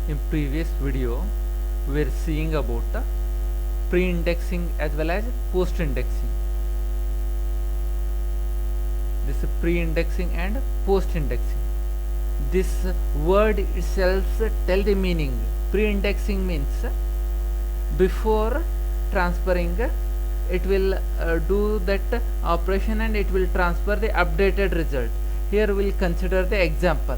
In previous video, we are seeing about pre-indexing as well as post-indexing. This pre-indexing and post-indexing. This word itself tell the meaning. Pre-indexing means before transferring, it will do that operation and it will transfer the updated result. Here we will consider the example.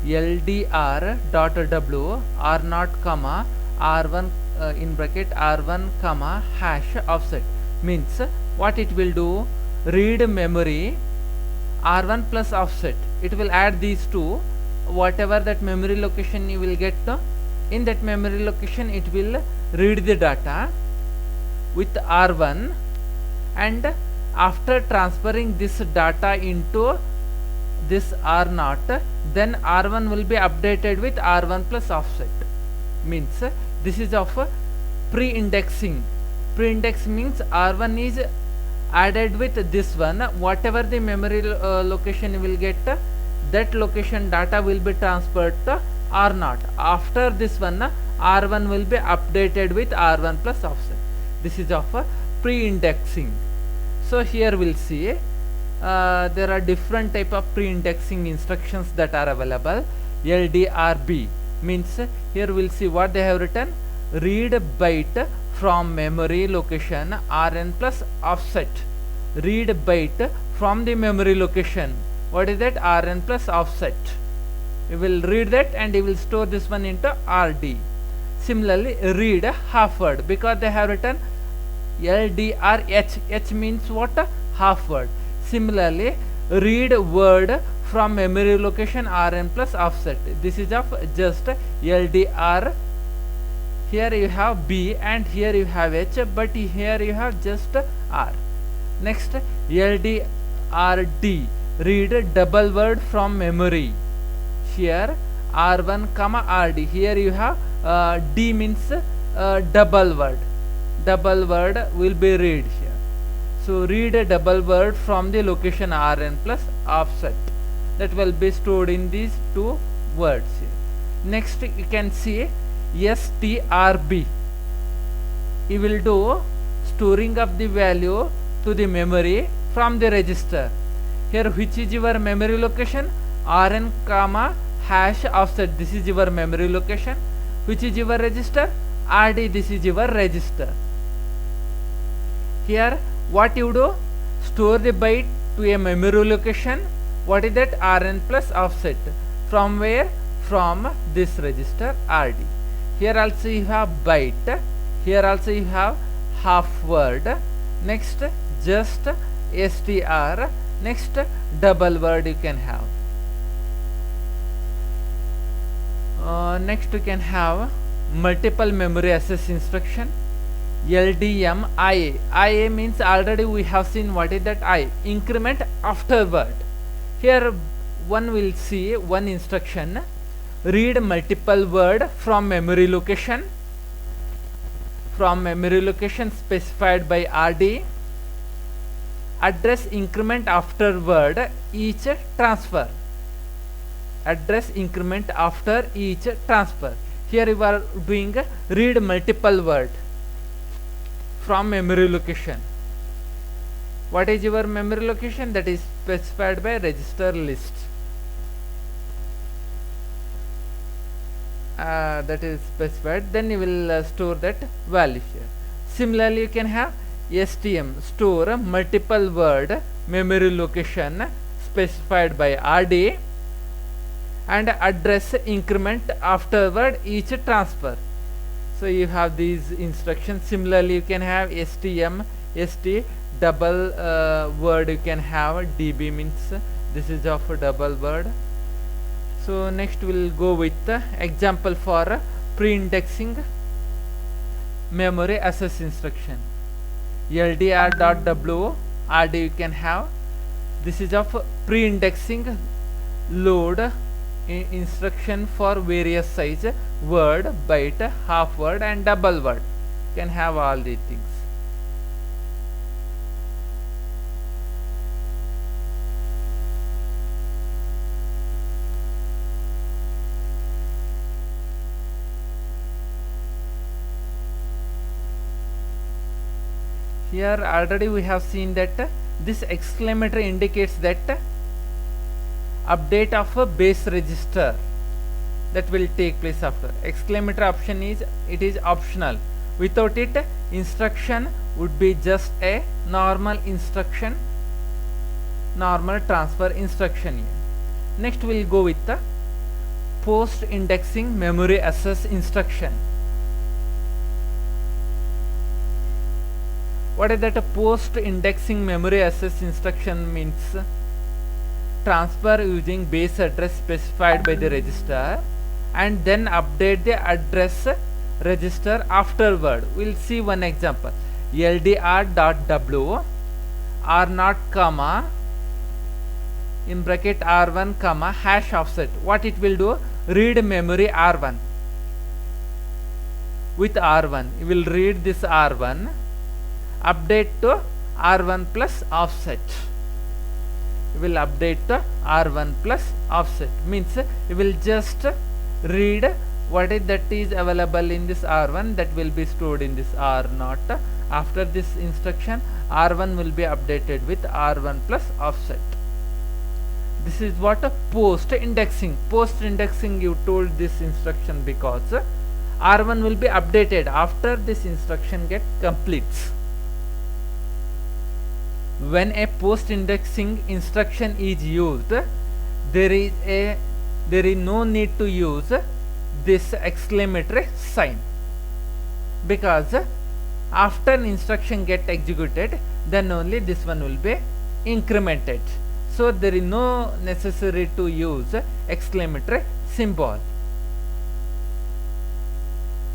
LDR dot W R0 comma R1 in bracket R1 comma hash offset means what it will do, read memory R1 plus offset. It will add these two, whatever that memory location you will get, in that memory location it will read the data with R1, and after transferring this data into this R0, then R1 will be updated with R1 plus offset. Means this is of pre-indexing. Pre-index means R1 is added with this one, whatever the memory location you will get, that location data will be transferred to R0. After this one, R1 will be updated with R1 plus offset. This is of pre-indexing. So here we'll see there are different type of pre-indexing instructions that are available. LDRB means here we'll see what they have written: read byte from memory location Rn plus offset. Read byte from the memory location. What is that? Rn plus offset. You will read that and you will store this one into RD. Similarly, read half word, because they have written LDRH. H means what? Half word. Similarly, read word from memory location Rn plus offset. This is of just LDR. Here you have B and here you have H, but here you have just R. Next, LDRD, read double word from memory. Here R1 comma RD. Here you have D means double word. Double word will be read here. So read a double word from the location Rn plus offset. That will be stored in these two words here. Next you can see STRB. You will do storing of the value to the memory from the register. Here which is your memory location? Rn comma hash offset. This is your memory location. Which is your register? RD. This is your register. Here what you do? Store the byte to a memory location. What is that? Rn plus offset. From where? From this register RD. Here also you have byte. Here also you have half word. Next just str. Next double word you can have. Next you can have multiple memory access instruction. LDMIA. IA means already we have seen what is that I. Increment after word. Here one will see one instruction. Read multiple word from memory location. From memory location specified by RD. Address increment after word each transfer. Address increment after each transfer. Here you are doing read multiple word from memory location. What is your memory location? That is specified by register list. That is specified. Then you will store that value here. Similarly, you can have STM, store multiple word memory location specified by RD, and address increment afterward each transfer. So you have these instructions. Similarly, you can have STM, ST double word. You can have DB means this is of a double word. So next we'll go with the example for pre-indexing memory access instruction. LDR.W RD you can have. This is of pre-indexing load instruction for various size word, byte, half word and double word. You can have all these things. Here already we have seen that this exclamatory indicates that update of a base register that will take place after. Exclamatory option is, it is optional. Without it, instruction would be just a normal instruction, normal transfer instruction here. Next we will go with the post indexing memory access instruction. What is that? A post indexing memory access instruction means transfer using base address specified by the register and then update the address register afterward. We'll see one example. ldr.w r0 comma in bracket r1 comma hash offset. What it will do? Read memory r1. With r1 you will read this r1, update to r1 plus offset. You will update to r1 plus offset means you will just read what is that is available in this r1 that will be stored in this r0. After this instruction, r1 will be updated with r1 plus offset. This is what a post indexing. Post indexing, you told this instruction because r1 will be updated after this instruction get completes. When a post indexing instruction is used, there is no need to use this exclamatory sign, because after an instruction get executed, then only this one will be incremented. So there is no necessary to use exclamatory symbol.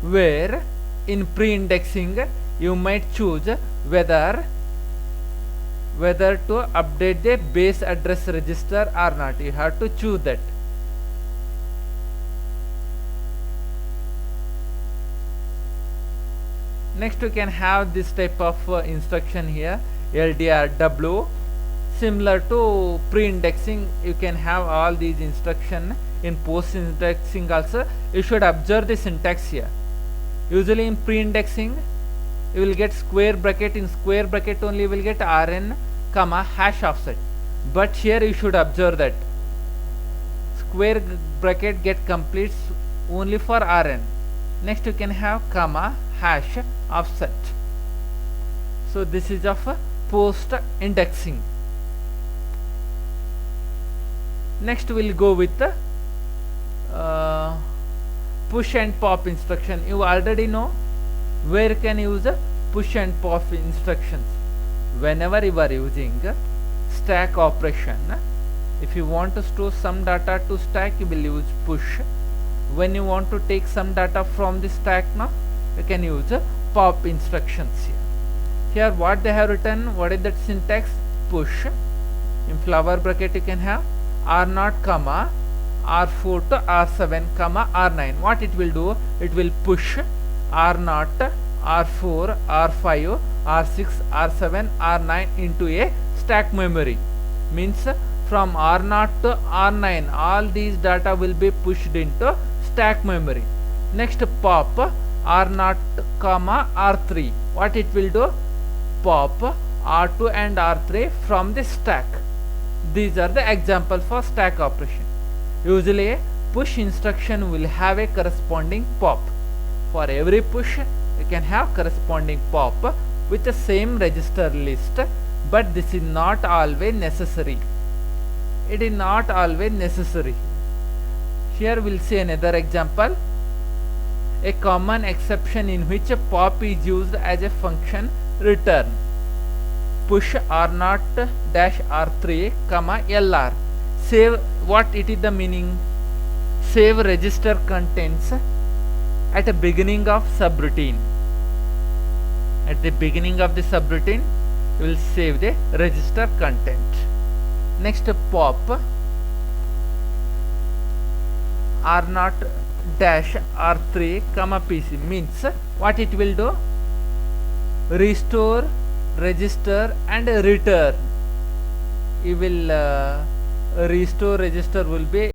Where in pre-indexing you might choose whether to update the base address register or not. You have to choose that. Next we can have this type of instruction here, ldrw. Similar to pre-indexing, you can have all these instruction in post-indexing also. You should observe the syntax here. Usually in pre-indexing you will get square bracket, in square bracket only you will get rn comma hash offset, but here you should observe that square bracket get completes only for rn. Next you can have comma hash offset. So this is of post indexing. Next we'll go with the push and pop instruction. You already know where can use push and pop instructions. Whenever you are using stack operation, if you want to store some data to stack, you will use push. When you want to take some data from the stack, now you can use pop instructions here. Here what they have written, what is that syntax? Push. In flower bracket you can have r0 comma r4 to r7 comma r9. What it will do? It will push r0, r4, r5, r6, r7, r9 into a stack memory. Means from r0 to r9 all these data will be pushed into stack memory. Next pop r0 comma r3. What it will do? Pop r2 and r3 from the stack. These are the example for stack operation. Usually a push instruction will have a corresponding pop. For every push you can have corresponding pop with the same register list, but this is not always necessary. It is not always necessary. Here we'll see another example. A common exception in which a pop is used as a function return. Push r0 dash r3 comma lr. Save, what it is the meaning? Save register contents at the beginning of subroutine. At the beginning of the subroutine you will save the register content. Next pop r0 dash r3 comma pc means what it will do? Restore register and return. You will restore register will be